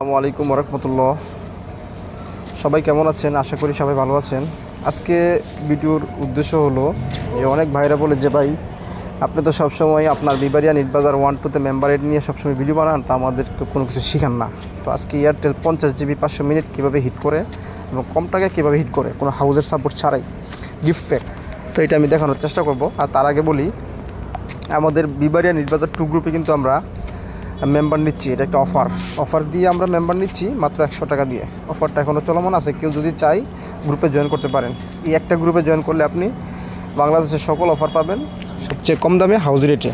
আসসালামু আলাইকুম রহমতুল্লাহ। সবাই কেমন আছেন? আশা করি সবাই ভালো আছেন। আজকে ভিডিওর উদ্দেশ্য হলো যে অনেক ভাইরা বলে যে ভাই আপনি তো সবসময় আপনার বিবারিয়া নিটবাজার 1-2 মেম্বার এড নিয়ে সবসময় ভিডিও বানান, তা আমাদের তো কোনো কিছু শিখান না। তো আজকে এয়ারটেল 50 GB 500 মিনিট কীভাবে হিট করে এবং কম টাকায় কীভাবে হিট করে কোনো হাউজের সাপোর্ট ছাড়াই গিফট প্যাক, তো এটা আমি দেখানোর চেষ্টা করব। আর তার আগে বলি, আমাদের বিবারিয়া নিটবাজার 2 গ্রুপে কিন্তু আমরা মেম্বার নিচ্ছি। এটা একটা অফার দিয়ে আমরা মেম্বার নিচ্ছি মাত্র 100 টাকা দিয়ে। অফারটা এখনও চলমান আছে, কেউ যদি চাই গ্রুপে জয়েন করতে পারেন। এই একটা গ্রুপে জয়েন করলে আপনি বাংলাদেশের সকল অফার পাবেন সবচেয়ে কম দামে হাউস রেটে,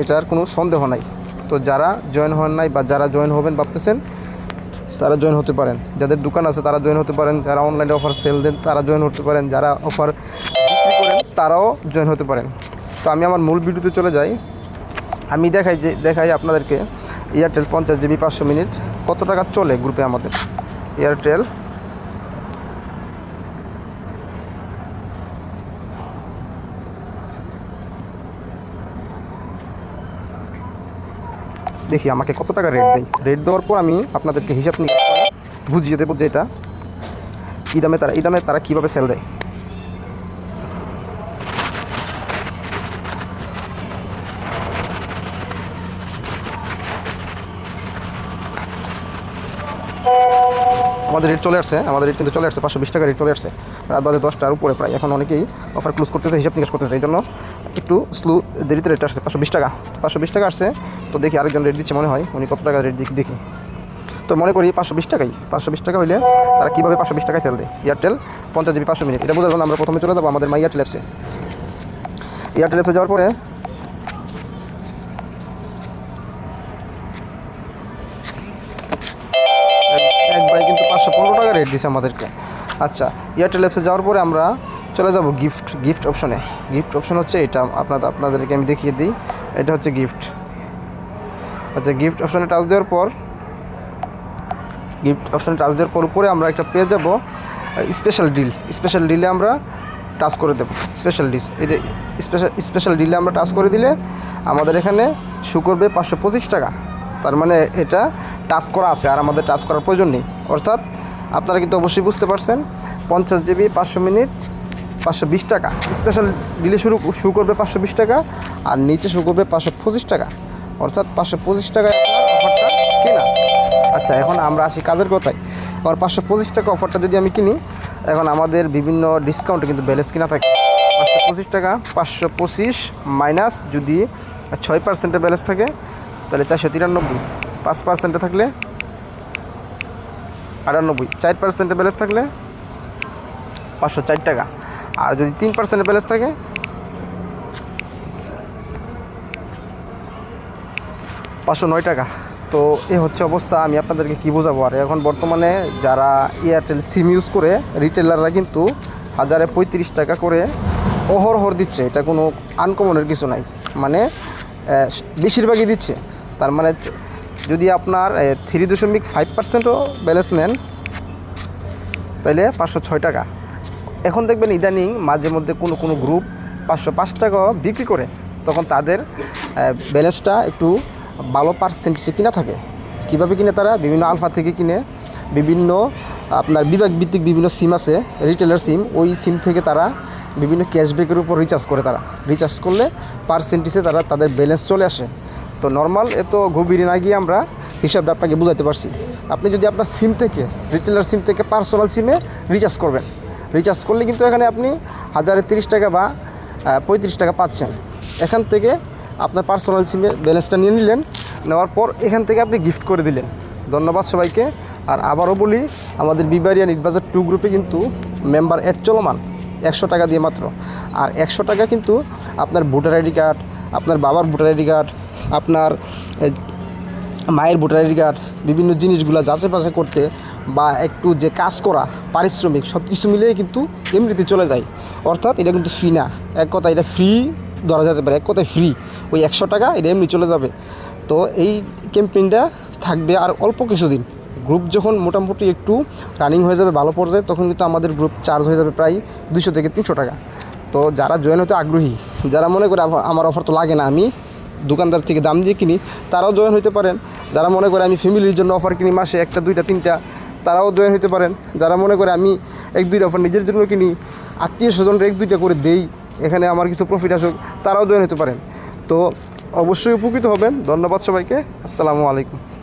এটার কোনো সন্দেহ নাই। তো যারা জয়েন হন নাই বা যারা জয়েন হবেন ভাবতেছেন তারা জয়েন হতে পারেন। যাদের দোকান আছে তারা জয়েন হতে পারেন, যারা অনলাইনে অফার সেল দেন তারা জয়েন হতে পারেন, যারা অফার বিক্রি করেন তারাও জয়েন হতে পারেন। তো আমি আমার মূল ভিডিওতে চলে যাই। আমি দেখাই আপনাদেরকে এয়ারটেল 50 GB 500 মিনিট কত টাকা চলে গ্রুপে আমাদের। এয়ারটেল দেখি আমাকে কত টাকা রেট দেওয়ার পর আমি আপনাদেরকে হিসাব নিয়ে বুঝিয়ে দেবো যে এটা কী দামে এই দামে তারা কীভাবে সেল দেয়। আমাদের রেট চলে আসছে, আমাদের রেট কিন্তু চলে আসছে 520 টাকা রেট চলে আসছে। রাত বাজে 10টার উপরে প্রায়। এখন অনেকেই অফার ক্লোজ করতেছে, হিসাব নিকাশ করতেছে, এই জন্য একটু দেরিতে রেট আসছে। 520 টাকা আসছে। তো দেখি আরেকজন রেট দিচ্ছে মনে হয়, উনি কত টাকা রেট দেখি। তো মনে করি 520 টাকা হইলে তারা কীভাবে 520 টাকায় সেল দেয় এয়ারটেল 50 GB 500 মিনিট, এটা বোঝার জন্য আমরা প্রথমে চলে যাবো আমাদের মাই এয়ারটেল অ্যাপসে। এয়ারটেল অ্যাপসে যাওয়ার পরে এক ভাই কিন্তু 515 টাকা রেট দিছে আমাদেরকে। আচ্ছা, এয়ারটেল অ্যাপসে যাওয়ার পরে আমরা চলে যাব গিফট অপশনে। গিফট অপশন হচ্ছে এটা, আপনাদেরকে আমি দেখিয়ে দিই। এটা হচ্ছে গিফট। আচ্ছা, গিফট অপশনে টাচ দেওয়ার পর উপরে আমরা একটা পেয়ে যাব স্পেশাল ডিলে আমরা টাচ করে দেবো। স্পেশাল ডিলে আমরা টাচ করে দিলে আমাদের এখানে শো করবে 525 টাকা। তার মানে এটা টাচ করা আছে, আর আমাদের টাচ করার প্রয়োজন নেই। অর্থাৎ আপনারা কিন্তু অবশ্যই বুঝতে পারছেন, 50 GB 500 মিনিট 520 টাকা। স্পেশাল ডিলে শো করবে 520 টাকা, আর নিচে শো করবে 525 টাকা। অর্থাৎ 525 টাকায় অফারটা কেনা। আচ্ছা, এখন আমরা আসি কাজের কথায়। আবার 525 টাকা অফারটা যদি আমি কিনি, এখন আমাদের বিভিন্ন ডিসকাউন্টে কিন্তু ব্যালেন্স কিনা থাকে। 525 টাকা, 525 মাইনাস যদি 6% ব্যালেন্স থাকে তাহলে 493, 5% থাকলে 98, 4% ব্যালেন্স থাকলে 504 টাকা, আর যদি 3% ব্যালেন্স থাকে 509 টাকা। তো এই হচ্ছে অবস্থা। আমি আপনাদেরকে কী বোঝাবো আর। এখন বর্তমানে যারা এয়ারটেল সিম ইউজ করে রিটেলাররা কিন্তু 1035 টাকা করে অহরহর দিচ্ছে। এটা কোনো আনকমনের কিছু নাই, মানে বেশিরভাগই দিচ্ছে। তার মানে যদি আপনার 3.5%ও ব্যালেন্স নেন তাহলে 506 টাকা। এখন দেখবেন ইদানিং মাঝে মধ্যে কোনো গ্রুপ 505 টাকাও বিক্রি করে, তখন তাদের ব্যালেন্সটা একটু ভালো পার্সেন্টেজে কিনা থাকে। কীভাবে কিনে তারা? বিভিন্ন আলফা থেকে কিনে, বিভিন্ন আপনার বিভাগ ভিত্তিক বিভিন্ন সিম আছে রিটেলার সিম, ওই সিম থেকে তারা বিভিন্ন ক্যাশব্যাকের উপর রিচার্জ করে। তারা রিচার্জ করলে পার্সেন্টেজে তাদের ব্যালেন্স চলে আসে। তো নর্মাল এত গভীরে না গিয়ে আমরা হিসাবটা আপনাকে বুঝাতে পারছি। আপনি যদি আপনার সিম থেকে, রিটেলার সিম থেকে পার্সোনাল সিমে রিচার্জ করবেন, রিচার্জ করলে কিন্তু এখানে আপনি 1030 টাকা বা 35 টাকা পাচ্ছেন। এখান থেকে আপনার পার্সোনাল সিমে ব্যালেন্সটা নিয়ে নিলেন, নেওয়ার পর এখান থেকে আপনি গিফট করে দিলেন। ধন্যবাদ সবাইকে। আর আবারও বলি, আমাদের বিবারিয়া নিটবাজার 2 গ্রুপে কিন্তু মেম্বার অ্যাড চলমান 100 টাকা দিয়ে মাত্র। আর 100 টাকা কিন্তু আপনার ভোটার আইডি কার্ড, আপনার বাবার ভোটার আইডি কার্ড, আপনার মায়ের ভোটার আইডি কার্ড, বিভিন্ন জিনিসগুলো যাচাই বাছাই করতে বা একটু যে কাজ করা পারিশ্রমিক সব কিছু মিলিয়ে কিন্তু এমনিতে চলে যায়। অর্থাৎ এটা কিন্তু ফ্রি না, এক কথা এটা ফ্রি ধরা যেতে পারে, এক কথায় ফ্রি। ওই 100 টাকা এটা এমনি চলে যাবে। তো এই ক্যাম্পেইনটা থাকবে আর অল্প কিছুদিন। গ্রুপ যখন মোটামুটি একটু রানিং হয়ে যাবে ভালো পর্যায়ে, তখন কিন্তু আমাদের গ্রুপ চার্জ হয়ে যাবে প্রায় 200 থেকে 300 টাকা। তো যারা জয়েন হতে আগ্রহী, যারা মনে করে আমার অফার তো লাগে না, আমি দোকানদার থেকে দাম দিয়ে কিনি তারাও জয়েন হতে পারেন। যারা মনে করে আমি ফ্যামিলির জন্য অফার কিনি মাসে 1টা 2টা 3টা তারাও জয়েন হতে পারেন। যারা মনে করে আমি 1-2টা অফার নিজের জন্য কিনি, আত্মীয় স্বজনরা 1-2টা করে দেই, এখানে আমার কিছু প্রফিট আসুক, তারাও জয়েন হতে পারেন। তো অবশ্যই উপকৃত হবেন। ধন্যবাদ সবাইকে। আসসালামু আলাইকুম।